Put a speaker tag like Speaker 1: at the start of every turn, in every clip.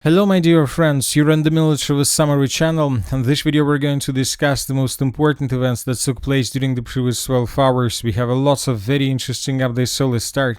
Speaker 1: Hello my dear friends, you're on the Military with Summary channel. In this video we're going to discuss the most important events that took place during the previous 12 hours. We have a lot of very interesting updates, so let's start.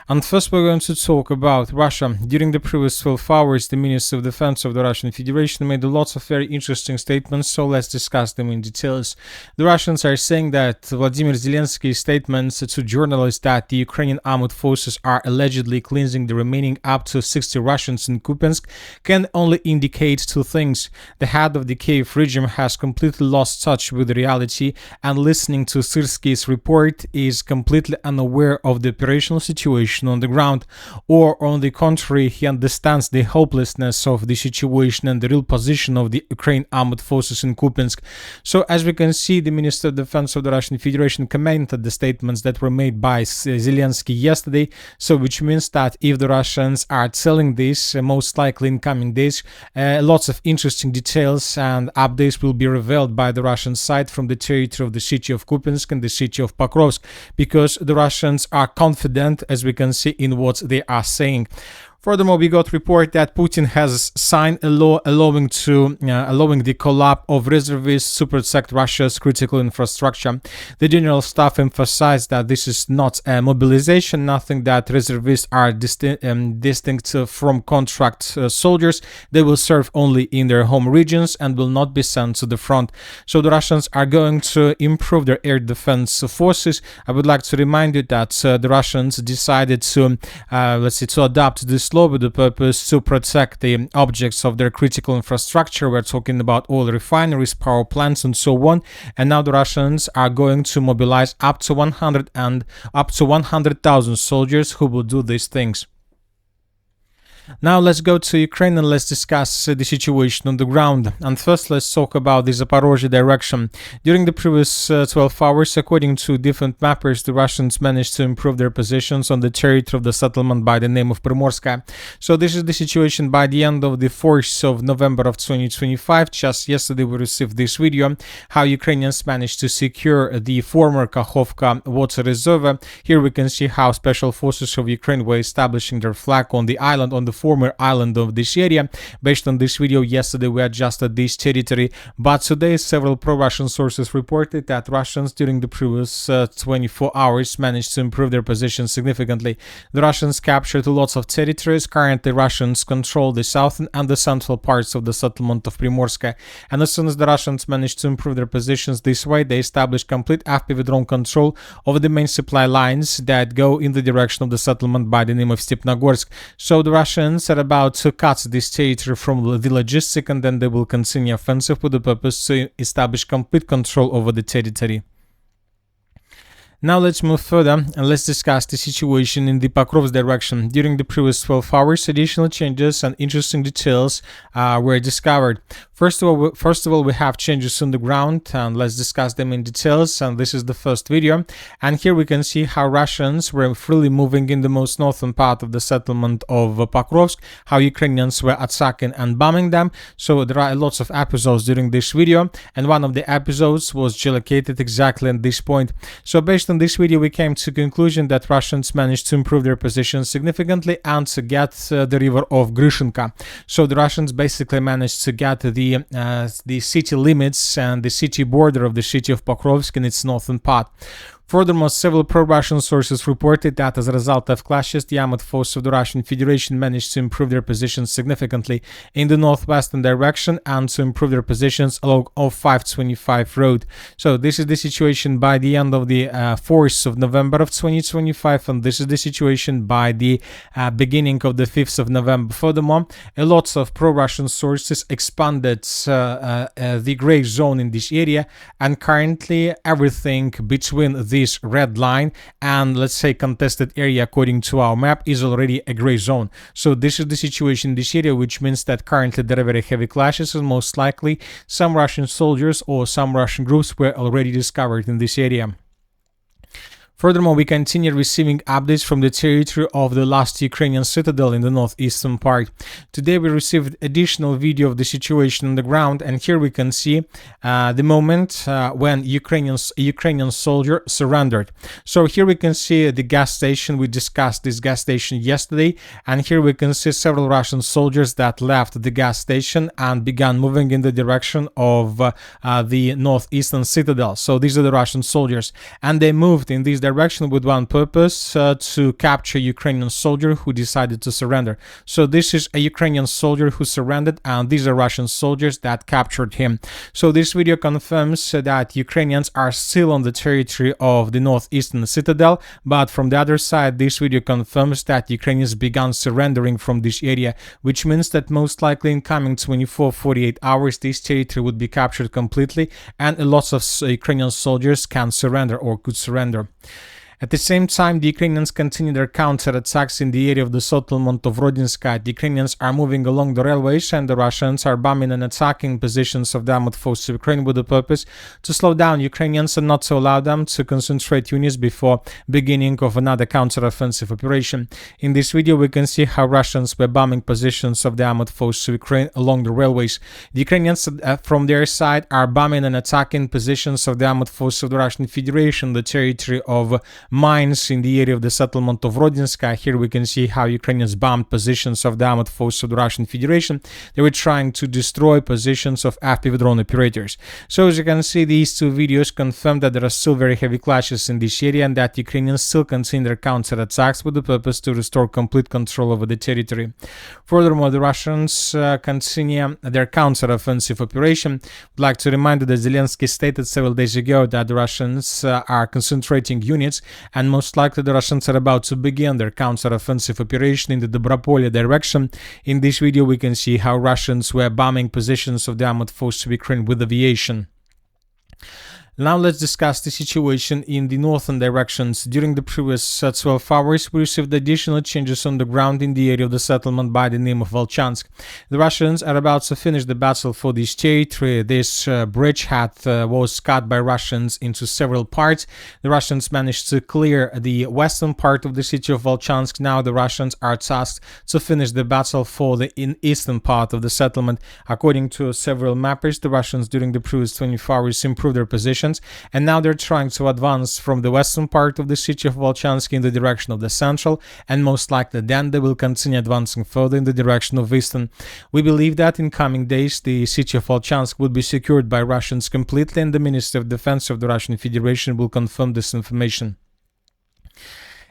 Speaker 1: And first we're going to talk about Russia. During the previous 12 hours, the Minister of Defense of the Russian Federation made lots of very interesting statements, so let's discuss them in details. The Russians are saying that Vladimir Zelensky's statements to journalists that the Ukrainian armed forces are allegedly cleansing the remaining up to 60 Russians in Kupiansk can only indicate two things. The head of the Kiev regime has completely lost touch with reality, and listening to Syrsky's report is completely unaware of the operational situation on the ground, or on the contrary, he understands the hopelessness of the situation and the real position of the Ukraine armed forces in Kupiansk. So as we can see, the Minister of Defense of the Russian Federation commented the statements that were made by Zelensky yesterday, so which means that if the Russians are telling this, most likely in coming days, lots of interesting details and updates will be revealed by the Russian side from the territory of the city of Kupiansk and the city of Pokrovsk, because the Russians are confident, as we can see in what they are saying. Furthermore, we got report that Putin has signed a law allowing the collapse of reservists to protect Russia's critical infrastructure. The General Staff emphasized that this is not a mobilization, nothing that reservists are distinct from contract soldiers. They will serve only in their home regions and will not be sent to the front. So the Russians are going to improve their air defense forces. I would like to remind you that the Russians decided to, to adopt this law with the purpose to protect the objects of their critical infrastructure. We're talking about oil refineries, power plants, and so on. And now the Russians are going to mobilize up to 100,000 soldiers who will do these things. Now let's go to Ukraine and let's discuss the situation on the ground. And first let's talk about the Zaporozhye direction. During the previous 12 hours, according to different mappers, the Russians managed to improve their positions on the territory of the settlement by the name of Primorska. So this is the situation by the end of the 4th of November of 2025. Just yesterday we received this video, how Ukrainians managed to secure the former Kakhovka water reservoir. Here we can see how special forces of Ukraine were establishing their flag on the island, on the former island of this area. Based on this video, yesterday we adjusted this territory, but today several pro-Russian sources reported that Russians during the previous 24 hours managed to improve their position significantly. The Russians captured lots of territories. Currently Russians control the southern and the central parts of the settlement of Primorska, and as soon as the Russians managed to improve their positions this way, they established complete FPV drone control over the main supply lines that go in the direction of the settlement by the name of Stepnogorsk. So the Russians are about to cut this territory from the logistic, and then they will continue offensive with the purpose to establish complete control over the territory. Now let's move further and let's discuss the situation in the Pokrovsk direction. During the previous 12 hours, additional changes and interesting details were discovered. First of all, we have changes on the ground, and let's discuss them in details. And this is the first video. And here we can see how Russians were freely moving in the most northern part of the settlement of Pokrovsk, how Ukrainians were attacking and bombing them. So there are lots of episodes during this video, and one of the episodes was geolocated exactly at this point. So based on this video, we came to the conclusion that Russians managed to improve their position significantly and to get the river of Gryshenka. So the Russians basically managed to get the city limits and the city border of the city of Pokrovsk in its northern part. Furthermore, several pro-Russian sources reported that as a result of clashes, the armed forces of the Russian Federation managed to improve their positions significantly in the northwestern direction and to improve their positions along O525 road. So this is the situation by the end of the 4th of November of 2025, and this is the situation by the beginning of the 5th of November. Furthermore, a lot of pro-Russian sources expanded the gray zone in this area, and currently everything between this red line and, let's say, contested area according to our map is already a gray zone. So this is the situation in this area, which means that currently there are very heavy clashes, and most likely some Russian soldiers or some Russian groups were already discovered in this area. Furthermore, we continue receiving updates from the territory of the last Ukrainian citadel in the northeastern part. Today we received additional video of the situation on the ground, and here we can see the moment when Ukrainian soldier surrendered. So here we can see the gas station. We discussed this gas station yesterday, and here we can see several Russian soldiers that left the gas station and began moving in the direction of the northeastern citadel. So these are the Russian soldiers, and they moved in this direction with one purpose, to capture Ukrainian soldier who decided to surrender. So this is a Ukrainian soldier who surrendered, and these are Russian soldiers that captured him. So this video confirms that Ukrainians are still on the territory of the northeastern citadel, but from the other side, this video confirms that Ukrainians began surrendering from this area, which means that most likely in coming 24-48 hours, this territory would be captured completely, and lots of Ukrainian soldiers can surrender or could surrender. At the same time, the Ukrainians continue their counterattacks in the area of the settlement of Rodinska. The Ukrainians are moving along the railways, and the Russians are bombing and attacking positions of the armed forces of Ukraine with the purpose to slow down Ukrainians and not to allow them to concentrate units before beginning of another counteroffensive operation. In this video, we can see how Russians were bombing positions of the armed forces of Ukraine along the railways. The Ukrainians, from their side, are bombing and attacking positions of the armed forces of the Russian Federation, the territory of mines in the area of the settlement of Rodinska. Here we can see how Ukrainians bombed positions of the armed forces of the Russian Federation. They were trying to destroy positions of FPV drone operators. So as you can see, these two videos confirm that there are still very heavy clashes in this area, and that Ukrainians still continue their counterattacks with the purpose to restore complete control over the territory. Furthermore, the Russians continue their counteroffensive operation. I'd like to remind you that Zelensky stated several days ago that the Russians are concentrating units, and most likely the Russians are about to begin their counter-offensive operation in the Dobropolye direction. In this video, we can see how Russians were bombing positions of the armed forces of Ukraine with aviation. Now let's discuss the situation in the northern directions. During the previous 12 hours, we received additional changes on the ground in the area of the settlement by the name of Volchansk. The Russians are about to finish the battle for this territory. This bridge was cut by Russians into several parts. The Russians managed to clear the western part of the city of Volchansk. Now the Russians are tasked to finish the battle for the eastern part of the settlement. According to several mappers, the Russians during the previous 24 hours improved their position, and now they're trying to advance from the western part of the city of Volchansk in the direction of the central, and most likely then they will continue advancing further in the direction of eastern. We believe that in coming days the city of Volchansk will be secured by Russians completely, and the Ministry of Defense of the Russian Federation will confirm this information.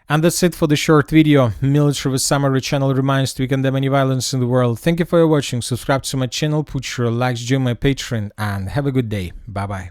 Speaker 1: And that's it for the short video. Military with Summary channel reminds to condemn any violence in the world. Thank you for watching. Subscribe to my channel, put your likes, join my Patreon, and have a good day. Bye bye.